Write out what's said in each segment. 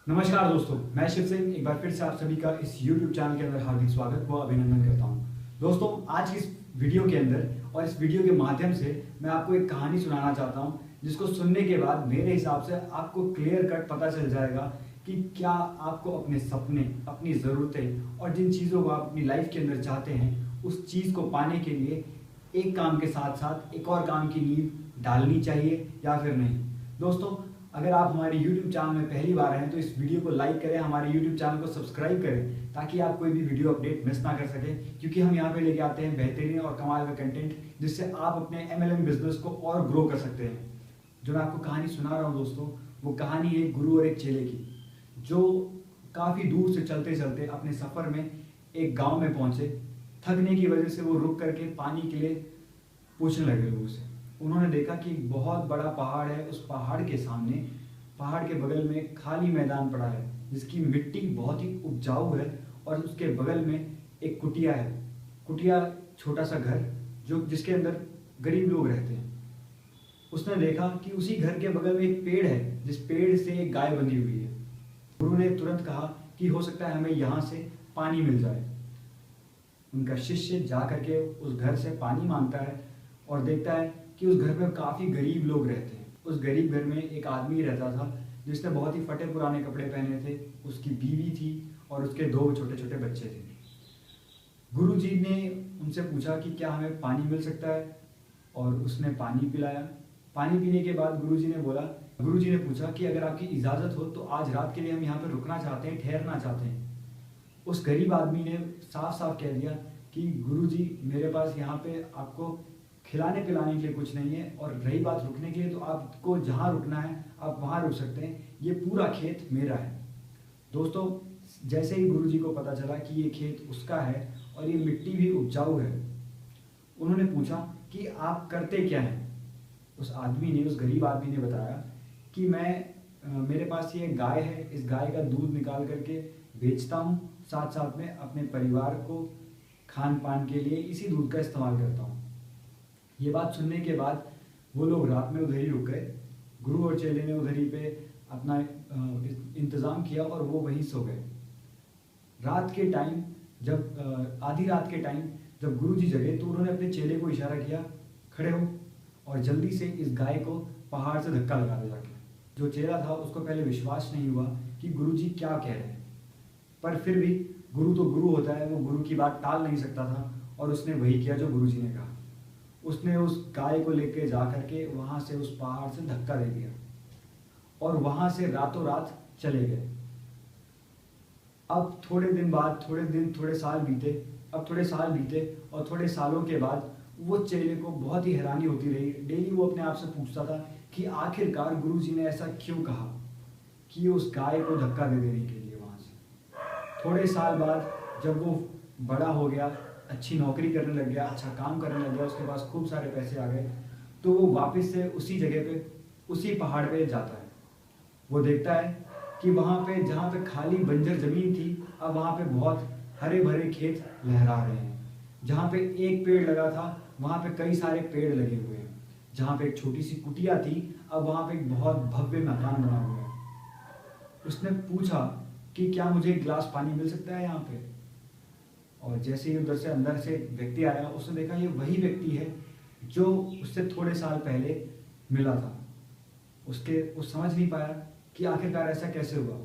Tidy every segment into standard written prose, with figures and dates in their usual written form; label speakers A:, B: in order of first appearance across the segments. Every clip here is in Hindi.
A: नमस्कार दोस्तों, मैं शिव सिंह एक बार फिर से आप सभी का इस YouTube चैनल के अंदर हार्दिक स्वागत व अभिनंदन करता हूं। दोस्तों, आज की इस वीडियो के अंदर और इस वीडियो के माध्यम से मैं आपको एक कहानी सुनाना चाहता हूं, जिसको सुनने के बाद मेरे हिसाब से आपको क्लियर कट पता चल जाएगा कि क्या आपको अपने सपने, अपनी ज़रूरतें और जिन चीज़ों को आप अपनी लाइफ के अंदर चाहते हैं, उस चीज़ को पाने के लिए एक काम के साथ साथ एक और काम की नींव डालनी चाहिए या फिर नहीं। दोस्तों, अगर आप हमारे YouTube चैनल में पहली बार हैं तो इस वीडियो को लाइक करें, हमारे YouTube चैनल को सब्सक्राइब करें ताकि आप कोई भी वीडियो अपडेट मिस ना कर सकें, क्योंकि हम यहाँ पे लेके आते हैं बेहतरीन और कमाल का कंटेंट जिससे आप अपने MLM बिजनेस को और ग्रो कर सकते हैं। जो मैं आपको कहानी सुना रहा हूँ दोस्तों, वो कहानी है गुरु और एक चेले की, जो काफ़ी दूर से चलते चलते अपने सफ़र में एक गाँव में पहुँचे। थकने की वजह से वो रुक करके पानी के लिए पूछने लगे लोगों से। उन्होंने देखा कि एक बहुत बड़ा पहाड़ है, उस पहाड़ के सामने, पहाड़ के बगल में खाली मैदान पड़ा है जिसकी मिट्टी बहुत ही उपजाऊ है और उसके बगल में एक कुटिया है। कुटिया छोटा सा घर जो जिसके अंदर गरीब लोग रहते हैं। उसने देखा कि उसी घर के बगल में एक पेड़ है जिस पेड़ से एक गाय बंधी हुई है। गुरु ने तुरंत कहा कि हो सकता है हमें यहाँ से पानी मिल जाए। उनका शिष्य जा करके उस घर से पानी मांगता है और देखता है कि उस घर में काफ़ी गरीब लोग रहते हैं। उस गरीब घर में एक आदमी रहता था जिसने बहुत ही फटे पुराने कपड़े पहने थे, उसकी बीवी थी और उसके 2 छोटे छोटे बच्चे थे। गुरुजी ने उनसे पूछा कि क्या हमें पानी मिल सकता है, और उसने पानी पिलाया। पानी पीने के बाद गुरुजी ने पूछा कि अगर आपकी इजाज़त हो तो आज रात के लिए हम यहाँ पर रुकना चाहते हैं, ठहरना चाहते हैं। उस गरीब आदमी ने साफ साफ कह दिया कि गुरुजी, मेरे पास यहाँ पे आपको खिलाने पिलाने के लिए कुछ नहीं है, और रही बात रुकने के लिए तो आपको जहाँ रुकना है आप वहाँ रुक सकते हैं, ये पूरा खेत मेरा है। दोस्तों, जैसे ही गुरुजी को पता चला कि ये खेत उसका है और ये मिट्टी भी उपजाऊ है, उन्होंने पूछा कि आप करते क्या हैं। उस गरीब आदमी ने बताया कि मेरे पास ये गाय है, इस गाय का दूध निकाल करके बेचता हूँ, साथ साथ में अपने परिवार को खान पान के लिए इसी दूध का इस्तेमाल करता हूँ। ये बात सुनने के बाद वो लोग रात में उधर ही रुक गए। गुरु और चेले ने उधर ही पे अपना इंतज़ाम किया और वो वहीं सो गए। रात के टाइम आधी रात के टाइम जब गुरुजी जगे तो उन्होंने अपने चेले को इशारा किया, खड़े हो और जल्दी से इस गाय को पहाड़ से धक्का लगा दे जाके। जो चेला था उसको पहले विश्वास नहीं हुआ कि गुरुजी क्या कह रहे हैं, पर फिर भी गुरु तो गुरु होता है, वो गुरु की बात टाल नहीं सकता था और उसने वही किया जो गुरुजी ने कहा। उसने उस गाय को लेके जा करके वहाँ से उस पहाड़ से धक्का दे दिया और वहाँ से रातों रात चले गए। अब थोड़े साल बीते और थोड़े सालों के बाद वो चेले को बहुत ही हैरानी होती रही। डेली वो अपने आप से पूछता था कि आखिरकार गुरुजी ने ऐसा क्यों कहा कि उस गाय को धक्का दे देने के लिए। वहाँ से थोड़े साल बाद जब वो बड़ा हो गया, अच्छी नौकरी करने लग गया, अच्छा काम करने लग गया, उसके पास खूब सारे पैसे आ गए, तो वो वापस से उसी जगह पे, उसी पहाड़ पे जाता है। वो देखता है कि वहाँ पे जहाँ पे खाली बंजर ज़मीन थी, अब वहाँ पे बहुत हरे भरे खेत लहरा रहे हैं। जहाँ पे एक पेड़ लगा था वहाँ पे कई सारे पेड़ लगे हुए हैं। जहाँ पे एक छोटी सी कुटिया थी, अब वहाँ पे एक बहुत भव्य मकान बना हुआ है। उसने पूछा कि क्या मुझे एक गिलास पानी मिल सकता है यहाँ पे, और जैसे ही उधर से अंदर से व्यक्ति आया, उसने देखा ये वही व्यक्ति है जो उससे थोड़े साल पहले मिला था। वो समझ नहीं पाया कि आखिरकार ऐसा कैसे हुआ।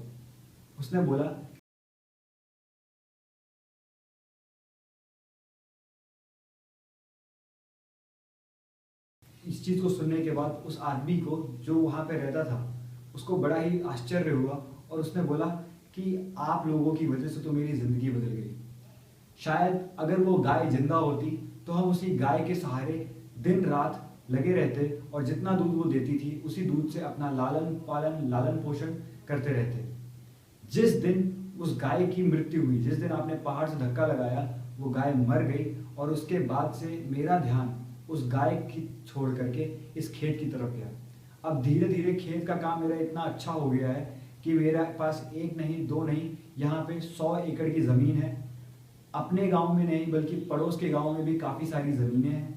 A: उसने बोला, इस चीज़ को सुनने के बाद उस आदमी को जो वहाँ पे रहता था उसको बड़ा ही आश्चर्य हुआ और उसने बोला कि आप लोगों की वजह से तो मेरी ज़िंदगी बदल गई। शायद अगर वो गाय जिंदा होती तो हम उसी गाय के सहारे दिन रात लगे रहते और जितना दूध वो देती थी उसी दूध से अपना लालन पोषण करते रहते। जिस दिन उस गाय की मृत्यु हुई, जिस दिन आपने पहाड़ से धक्का लगाया, वो गाय मर गई और उसके बाद से मेरा ध्यान उस गाय की छोड़ करके इस खेत की तरफ गया। अब धीरे धीरे खेत का काम मेरा इतना अच्छा हो गया है कि मेरे पास 1 नहीं 2 नहीं, यहाँ पे 100 एकड़ की ज़मीन है। अपने गांव में नहीं बल्कि पड़ोस के गांव में भी काफ़ी सारी ज़मीनें हैं।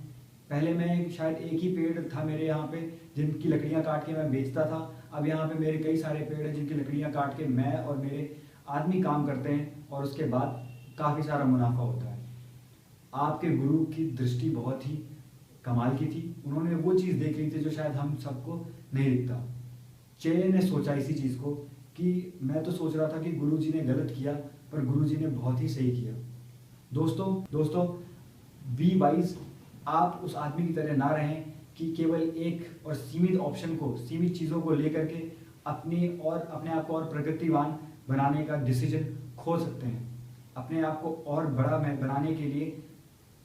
A: पहले मैं शायद एक ही पेड़ था मेरे यहाँ पे जिनकी लकड़ियाँ काट के मैं बेचता था, अब यहाँ पे मेरे कई सारे पेड़ हैं जिनकी लकड़ियाँ काट के मैं और मेरे आदमी काम करते हैं और उसके बाद काफ़ी सारा मुनाफा होता है। आपके गुरु की दृष्टि बहुत ही कमाल की थी, उन्होंने वो चीज़ देख ली थी जो शायद हम सबको नहीं दिखता। चेले ने सोचा इसी चीज़ को कि मैं तो सोच रहा था कि गुरुजी ने गलत किया, पर गुरुजी ने बहुत ही सही किया। दोस्तों बी वाइज, आप उस आदमी की तरह ना रहें कि केवल एक और सीमित ऑप्शन को, सीमित चीज़ों को लेकर के अपने आप को और प्रगतिवान बनाने का डिसीजन खो सकते हैं। अपने आप को और बड़ा बनाने के लिए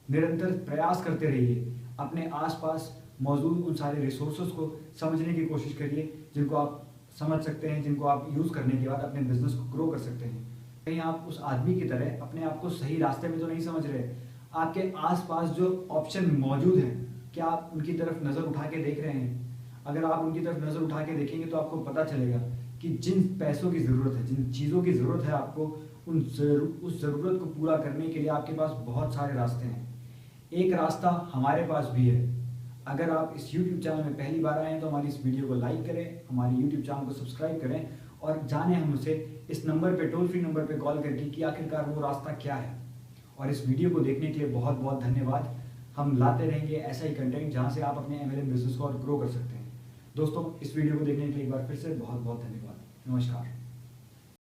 A: निरंतर प्रयास करते रहिए। अपने आसपास मौजूद उन सारे रिसोर्सेज को समझने की कोशिश करिए जिनको आप समझ सकते हैं, जिनको आप यूज़ करने के बाद अपने बिजनेस को ग्रो कर सकते हैं। कहीं आप उस आदमी की तरह अपने आप को सही रास्ते में तो नहीं समझ रहे। आपके आसपास जो ऑप्शन मौजूद हैं, क्या आप उनकी तरफ नज़र उठा के देख रहे हैं? अगर आप उनकी तरफ नज़र उठा के देखेंगे तो आपको पता चलेगा कि जिन पैसों की ज़रूरत है, जिन चीज़ों की ज़रूरत है आपको, उस ज़रूरत को पूरा करने के लिए आपके पास बहुत सारे रास्ते हैं। एक रास्ता हमारे पास भी है। अगर आप इस YouTube चैनल में पहली बार आए हैं तो हमारी इस वीडियो को लाइक करें, हमारे YouTube चैनल को सब्सक्राइब करें और जानें हमसे इस नंबर पे, टोल फ्री नंबर पे कॉल करके कि आखिरकार वो रास्ता क्या है। और इस वीडियो को देखने के लिए बहुत बहुत धन्यवाद। हम लाते रहेंगे ऐसा ही कंटेंट जहाँ से आप अपने MLM बिजनेस को और ग्रो कर सकते हैं। दोस्तों, इस वीडियो को देखने के लिए एक बार फिर से बहुत बहुत धन्यवाद। नमस्कार।